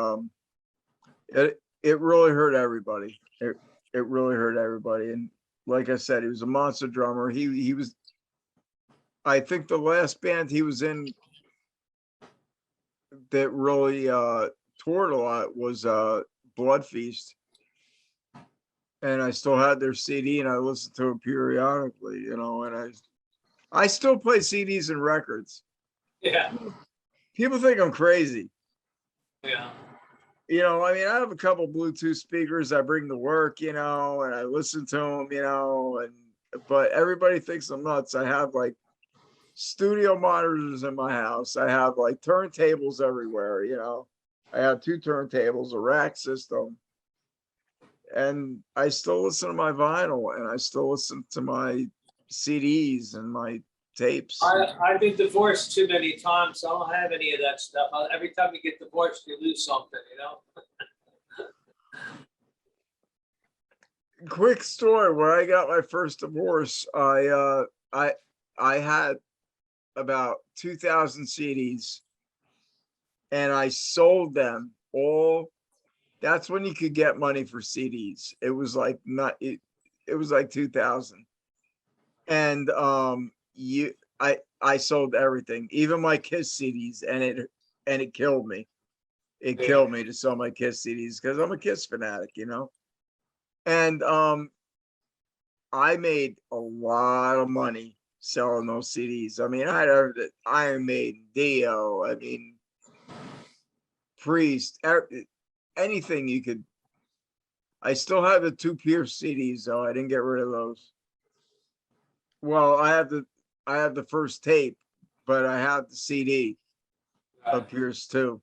Speaker 2: it really hurt everybody. It really hurt everybody. And like I said, he was a monster drummer. He was, I think the last band he was in that really toured a lot was Blood Feast. And I still had their CD, and I listened to it periodically, and I still play CDs and records.
Speaker 3: Yeah.
Speaker 2: People think I'm crazy.
Speaker 3: Yeah.
Speaker 2: I mean, I have a couple Bluetooth speakers I bring to work, and I listen to them, but everybody thinks I'm nuts. I have like studio monitors in my house. I have like turntables everywhere, I have 2 turntables, a rack system, and I still listen to my vinyl, and I still listen to my CDs and my tapes.
Speaker 3: I've been divorced too many times, so I don't have any of that stuff. Every time you get divorced, you lose something,
Speaker 2: Quick story: when I got my first divorce, I had about 2,000 CDs, and I sold them all. That's when you could get money for CDs. It was like it was like 2,000, and I sold everything, even my Kiss CDs, and it killed me. It killed me to sell my Kiss CDs because I'm a Kiss fanatic, And I made a lot of money selling those CDs. I mean, I had Iron Maiden, Dio. I mean, Priest, anything you could. I still have the 2 Pierce CDs though. I didn't get rid of those. Well, I have the first tape, but I have the CD of Pierce too.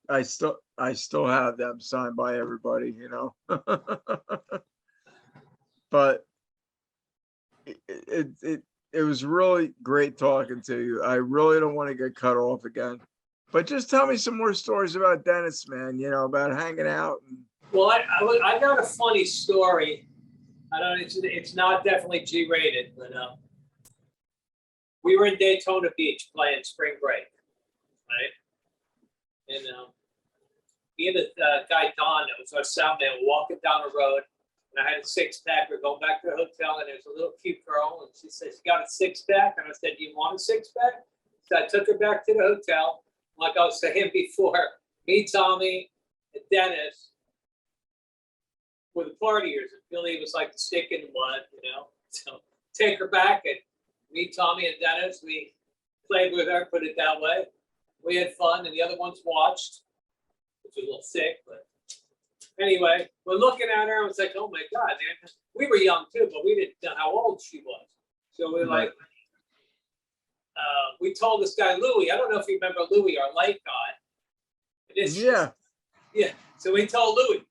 Speaker 2: I still have them signed by everybody, you know. But it was really great talking to you. I really don't want to get cut off again. But just tell me some more stories about Dennis, man, you know, about hanging out.
Speaker 3: Well, I got a funny story. I don't. It's not definitely G-rated, but we were in Daytona Beach playing spring break, right? And me and the guy Don, that was our sound man, walking down the road, and I had a 6-pack. We're going back to the hotel, and there's a little cute girl, and she says, "You got a 6-pack?" And I said, "Do you want a 6-pack?" So I took her back to the hotel. Like I was saying before, me, Tommy, and Dennis were the partiers, and Billy was like the stick in the mud, you know. So take her back, and me, Tommy, and Dennis, we played with her, put it that way. We had fun, and the other ones watched, which was a little sick, but anyway, we're looking at her, and it's like, oh my God, man. We were young too, but we didn't know how old she was. So we were like, we told this guy, Louie, I don't know if you remember Louie, our light guy.
Speaker 2: Yeah.
Speaker 3: Yeah. So we told Louie,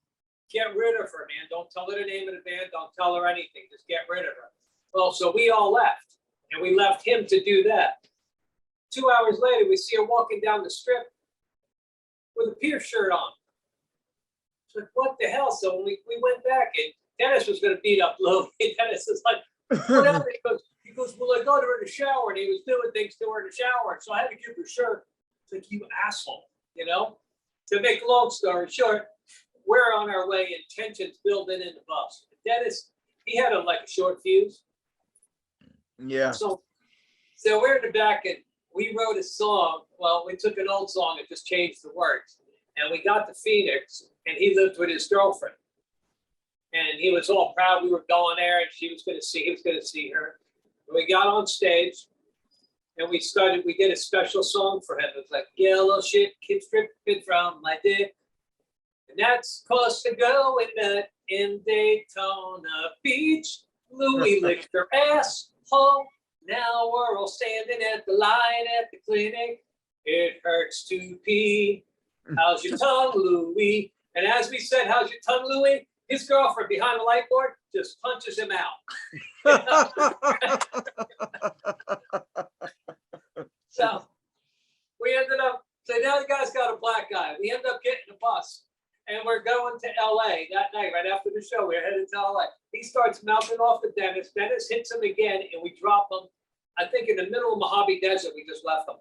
Speaker 3: get rid of her, man. Don't tell her the name of the band. Don't tell her anything. Just get rid of her. Well, so we all left, and we left him to do that. 2 hours later, we see her walking down the strip with a Pierce shirt on. It's like, what the hell? So we went back, and Dennis was going to beat up Louie. Dennis is like, what happened? He goes, well, I got her in the shower, and he was doing things to her in the shower, so I had to give her a shirt. It's like, you asshole, you know? To make a long story short, we're on our way, and tensions building in the bus. Dennis, he had a short fuse.
Speaker 2: Yeah.
Speaker 3: So we're in the back, and we wrote a song. Well, we took an old song and just changed the words. And we got to Phoenix, and he lived with his girlfriend. And he was all proud we were going there, and he was going to see her. And we got on stage, and we did a special song for him. It was like, yellow shit keeps dripping from my dick. And that's 'cause the going nut in Daytona Beach. Louie licked her asshole. Now we're all standing at the line at the clinic. It hurts to pee. How's your tongue, Louie? And as we said, how's your tongue, Louie? His girlfriend behind the light board just punches him out. So we ended up, so now the guy's got a black guy. We ended up getting a bus, and we're going to LA that night, right after the show. We're headed to LA. He starts mouthing off to Dennis. Dennis hits him again, and we drop him. I think in the middle of Mojave Desert, we just left him.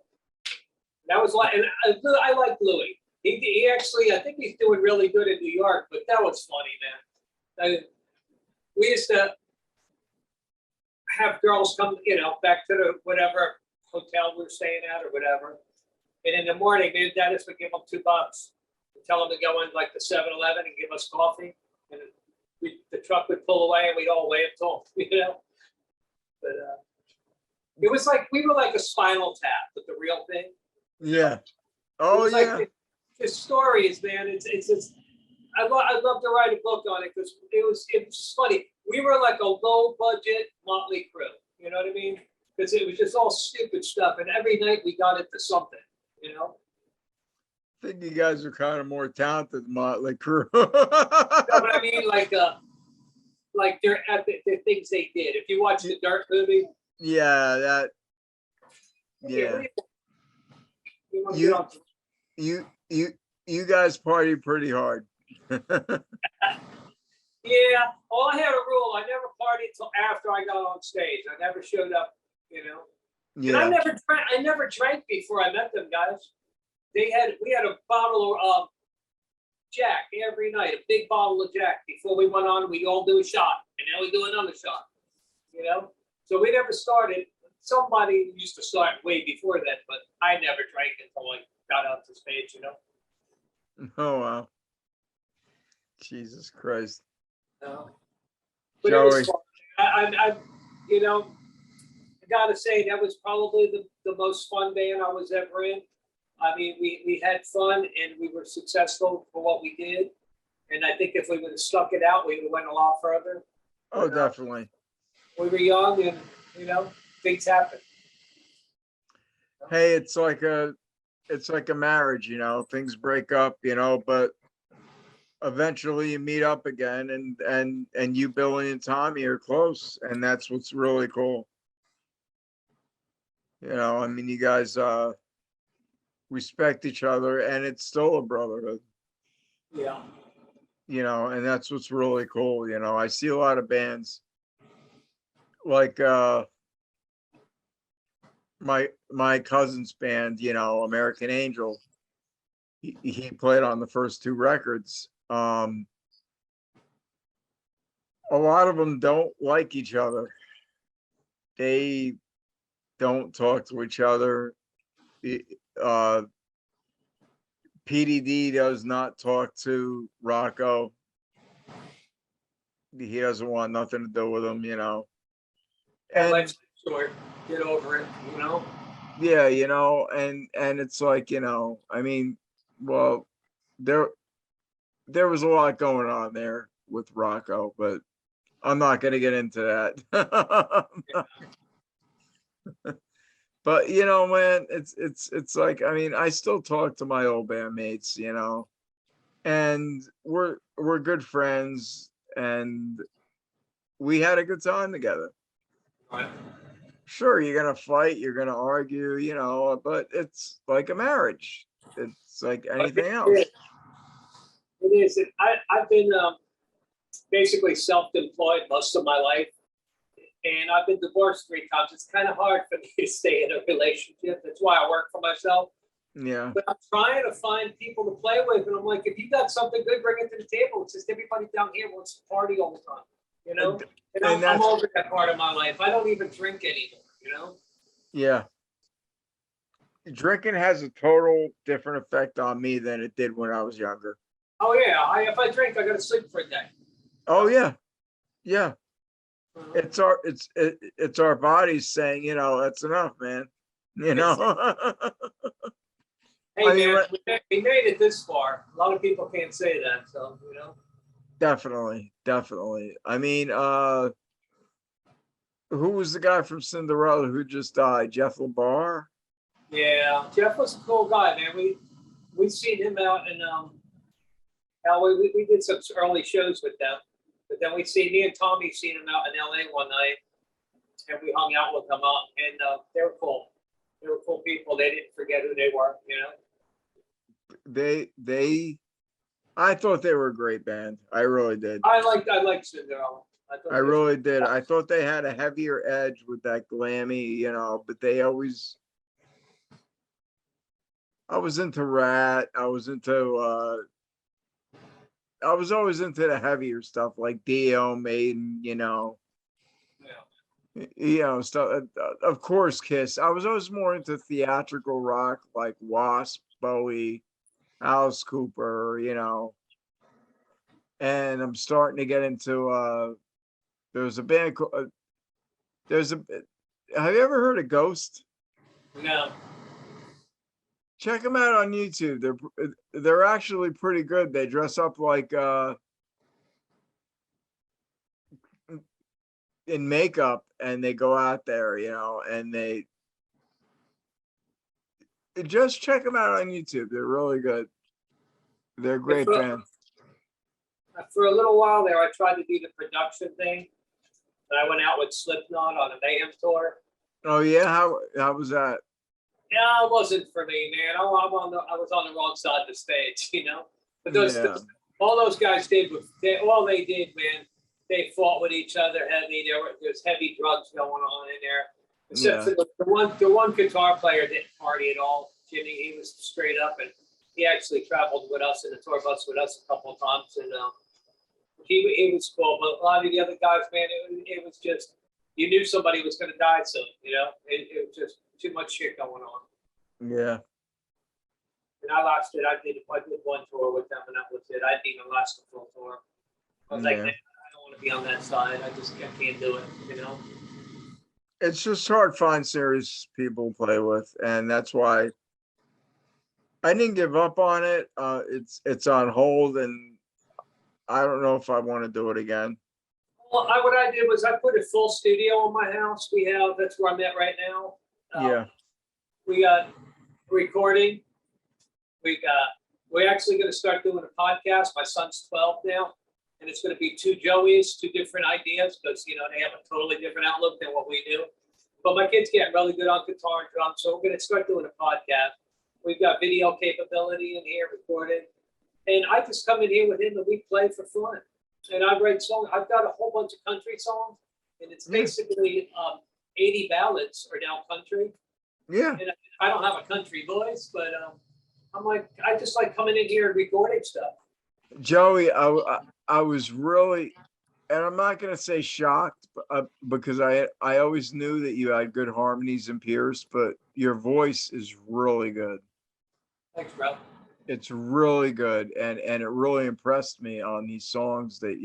Speaker 3: That was like, and I like Louie. He actually, I think he's doing really good in New York, but that was funny, man. We used to have girls come, you know, back to the whatever hotel we were staying at or whatever. And in the morning, me and Dennis would give them $2 and tell them to go in like the 7-Eleven and give us coffee. And the truck would pull away and we'd all wave to them, you know. But it was like, we were like a Spinal Tap, but the real thing.
Speaker 2: Yeah. Oh, yeah.
Speaker 3: Like, the stories, man, it's I'd love to write a book on it because it was funny. We were like a low budget Motley Crue, you know what I mean? Because it was just all stupid stuff, and every night we got into something, you know.
Speaker 2: I think you guys are kind of more talented than Motley Crue.
Speaker 3: No, but I mean, like they're at the things they did. If you watch the Dirt movie,
Speaker 2: yeah, you guys party pretty hard.
Speaker 3: Yeah. Well, I had a rule. I never partied until after I got on stage. I never showed up, you know.
Speaker 2: Yeah.
Speaker 3: And I never drank before I met them guys. We had a bottle of Jack every night, a big bottle of Jack. Before we went on, we'd all do a shot, and then we do another shot. You know? So we never started. Somebody used to start way before that, but I never drank until I got out to stage, you know.
Speaker 2: Oh wow. Jesus Christ.
Speaker 3: But
Speaker 2: Joey.
Speaker 3: it was fun. I you know, gotta say that was probably the most fun band I was ever in. I mean, we had fun and we were successful for what we did. And I think if we would have stuck it out, we would have went a lot further.
Speaker 2: Oh, definitely.
Speaker 3: We were young and, things happen.
Speaker 2: Hey, it's like a marriage, things break up, but eventually you meet up again, and you, Billy and Tommy, are close, and that's what's really cool. I mean, you guys respect each other, and it's still a brotherhood.
Speaker 3: Yeah.
Speaker 2: And that's what's really cool. I see a lot of bands like my cousin's band, American Angel. He played on the first two records. A lot of them don't like each other. They don't talk to each other. PDD does not talk to Rocco. He doesn't want nothing to do with him,
Speaker 3: And life's short. Get over it,
Speaker 2: Yeah, and it's like, I mean, well, there was a lot going on there with Rocco, but I'm not going to get into that. But man, it's like, I mean, I still talk to my old bandmates, and we're good friends, and we had a good time together.
Speaker 3: Right.
Speaker 2: Sure, you're gonna fight, you're gonna argue, but it's like a marriage. It's like anything else.
Speaker 3: It is. I've been basically self-employed most of my life. And I've been divorced 3 times. It's kind of hard for me to stay in a relationship. That's why I work for myself.
Speaker 2: Yeah.
Speaker 3: But I'm trying to find people to play with. And I'm like, if you got something good, bring it to the table. It's just everybody down here wants to party all the time, And I'm over that part of my life. I don't even drink anymore,
Speaker 2: Yeah. Drinking has a total different effect on me than it did when I was younger.
Speaker 3: Oh, yeah. If I drink, I got to sleep for a day.
Speaker 2: Oh, yeah. Yeah. It's our bodies saying, that's enough, man.
Speaker 3: Hey,
Speaker 2: I mean,
Speaker 3: man, we made it this far. A lot of people can't say that, so
Speaker 2: Definitely. I mean, who was the guy from Cinderella who just died? Jeff LaBar?
Speaker 3: Yeah, Jeff was a cool guy, man. We seen him out in we did some early shows with them. But then me and Tommy seen them out in LA one night, and we hung out with them up, and they were cool. They were cool people. They didn't forget who they were,
Speaker 2: I thought they were a great band. I really did.
Speaker 3: I liked Cinderella.
Speaker 2: I really did. I thought they had a heavier edge with that glammy, but they always. I was into Rat. I was always into the heavier stuff like Dio, Maiden, stuff. Of course, Kiss. I was always more into theatrical rock like Wasp, Bowie, Alice Cooper, and I'm starting to get into. There's a band called. Have you ever heard of Ghost?
Speaker 3: No.
Speaker 2: Check them out on YouTube. They're actually pretty good. They dress up like in makeup, and they go out there, and they just check them out on YouTube. They're really good. They're a great band.
Speaker 3: For a little while there, I tried to do the production thing. And I went out with Slipknot on a Mayhem tour.
Speaker 2: Oh yeah, how was that?
Speaker 3: Yeah, it wasn't for me, man. I was on the wrong side of the stage, But all those guys did all they did, man. They fought with each other heavy. There's heavy drugs going on in there. Except for the one guitar player didn't party at all. Jimmy, he was straight up, and he actually traveled with us in the tour bus with us a couple of times, and he was cool. But a lot of the other guys, man, it was just you knew somebody was going to die soon. It was just too much shit going on.
Speaker 2: Yeah.
Speaker 3: And I lost it. I did one tour with them, and that was it. I didn't even last the full tour. I was like, I don't want to be on that side. I can't do it.
Speaker 2: it's just hard to find serious people to play with, and that's why I didn't give up on it. It's on hold, and I don't know if I want to do it again.
Speaker 3: Well, what I did was I put a full studio in my house. That's where I'm at right now.
Speaker 2: Yeah.
Speaker 3: We got recording. We're actually going to start doing a podcast. My son's 12 now, and it's going to be two Joeys, two different ideas, because they have a totally different outlook than what we do. But my kid's getting really good on guitar and drums, so we're going to start doing a podcast. We've got video capability in here, recorded, and I just come in here with him and we play for fun. And I write songs. I've got a whole bunch of country songs, and it's basically 80 ballads are now country.
Speaker 2: Yeah.
Speaker 3: And I don't have a country voice, but I just like coming in here and recording stuff.
Speaker 2: Joey, I was really, and I'm not gonna say shocked, because I always knew that you had good harmonies and Pierce, but your voice is really good.
Speaker 3: Thanks, bro.
Speaker 2: It's really good, and it really impressed me on these songs that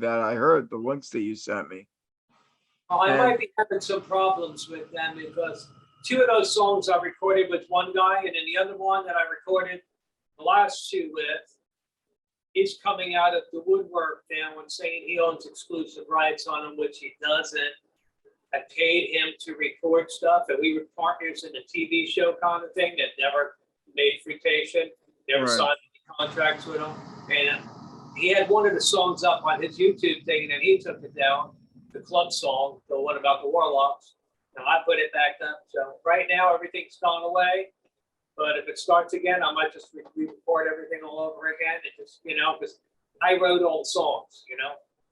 Speaker 2: I heard, the links that you sent me.
Speaker 3: Well, I might be having some problems with them because two of those songs I recorded with one guy, and then the other one that I recorded the last two with, he's coming out of the woodwork now and saying he owns exclusive rights on them, which he doesn't. I paid him to record stuff, and we were partners in a TV show kind of thing that never made fruition, never signed any contracts with him. And he had one of the songs up on his YouTube thing, and then he took it down, the club song, the one about the Warlocks. And I put it back up. So right now, everything's gone away. But if it starts again, I might just re-record everything all over again. And just, because I wrote all the songs,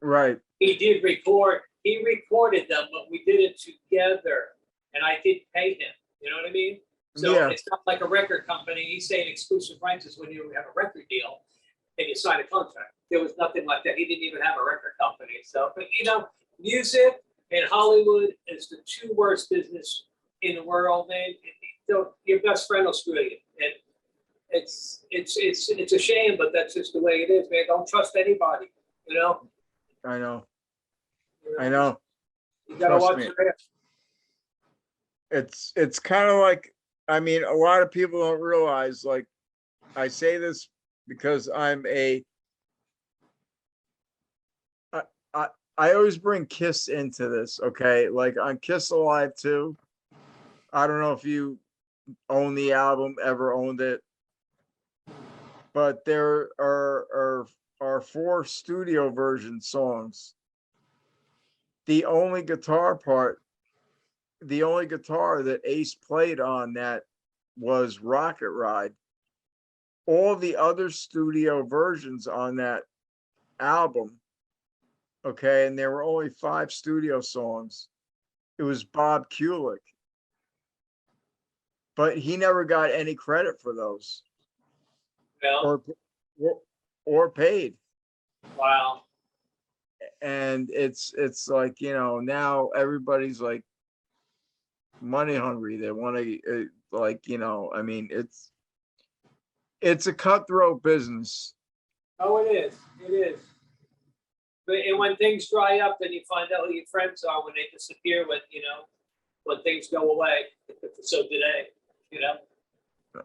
Speaker 2: Right.
Speaker 3: He recorded them, but we did it together. And I did pay him. You know what I mean? So it's not like a record company. He's saying exclusive rights is when you have a record deal and you sign a contract. There was nothing like that. He didn't even have a record company. So, but music and Hollywood is the two worst business in the world, man. Your best friend will screw you. And it's a shame, but that's just the way it is, man. Don't trust anybody,
Speaker 2: I know.
Speaker 3: You gotta watch your ass.
Speaker 2: It's kind of like, a lot of people don't realize, like, I say this because I always bring Kiss into this, okay? Like on Kiss Alive 2, I don't know if you own the album, ever owned it, but there are 4 studio version songs. The only guitar that Ace played on that was Rocket Ride. All the other studio versions on that album, okay, and there were only 5 studio songs. It was Bob Kulick, but he never got any credit for those, or paid.
Speaker 3: Wow.
Speaker 2: And it's like, now everybody's like money hungry. They want to, it's a cutthroat business.
Speaker 3: Oh, it is. It is. And when things dry up, then you find out who your friends are when they disappear. When things go away. So do they.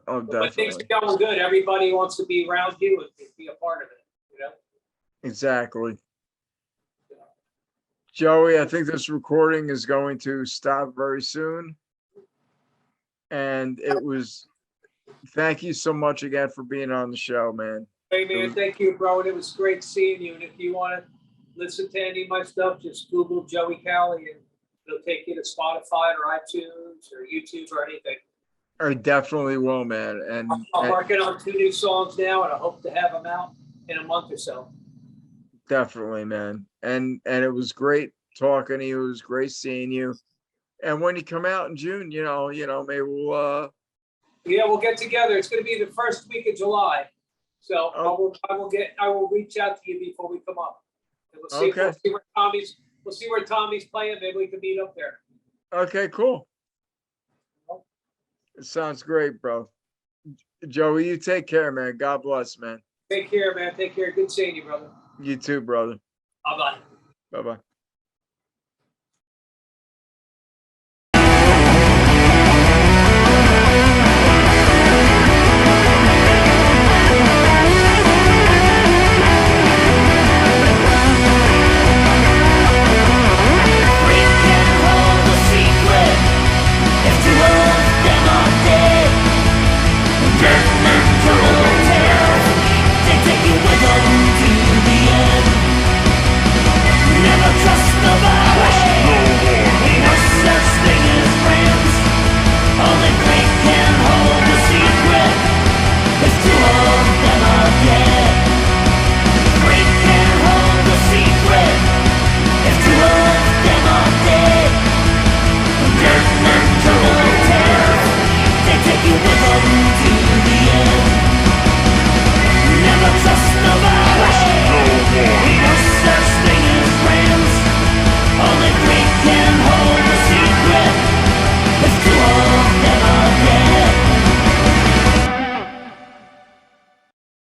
Speaker 2: Oh,
Speaker 3: definitely. When things are going good, everybody wants to be around you and be a part of it.
Speaker 2: Exactly. Joey, I think this recording is going to stop very soon. And thank you so much again for being on the show, man.
Speaker 3: Hey, man, thank you, bro. And it was great seeing you. And if you want to listen to any of my stuff, just Google Joey Cali and it'll take you to Spotify or iTunes or YouTube or anything.
Speaker 2: I definitely will, man. And
Speaker 3: I'm working on 2 new songs now, and I hope to have them out in a month or so.
Speaker 2: Definitely, man. And it was great talking to you. It was great seeing you. And when you come out in June, maybe we'll
Speaker 3: we'll get together. It's going to be the first week of July. So I will reach out to you before we come up. And we'll see where Tommy's playing. Maybe we can meet up there.
Speaker 2: Okay, cool. It sounds great, bro. Joey, you take care, man. God bless, man.
Speaker 3: Take care, man. Take care. Good seeing you, brother.
Speaker 2: You too, brother.
Speaker 3: Bye-bye.
Speaker 2: Bye-bye.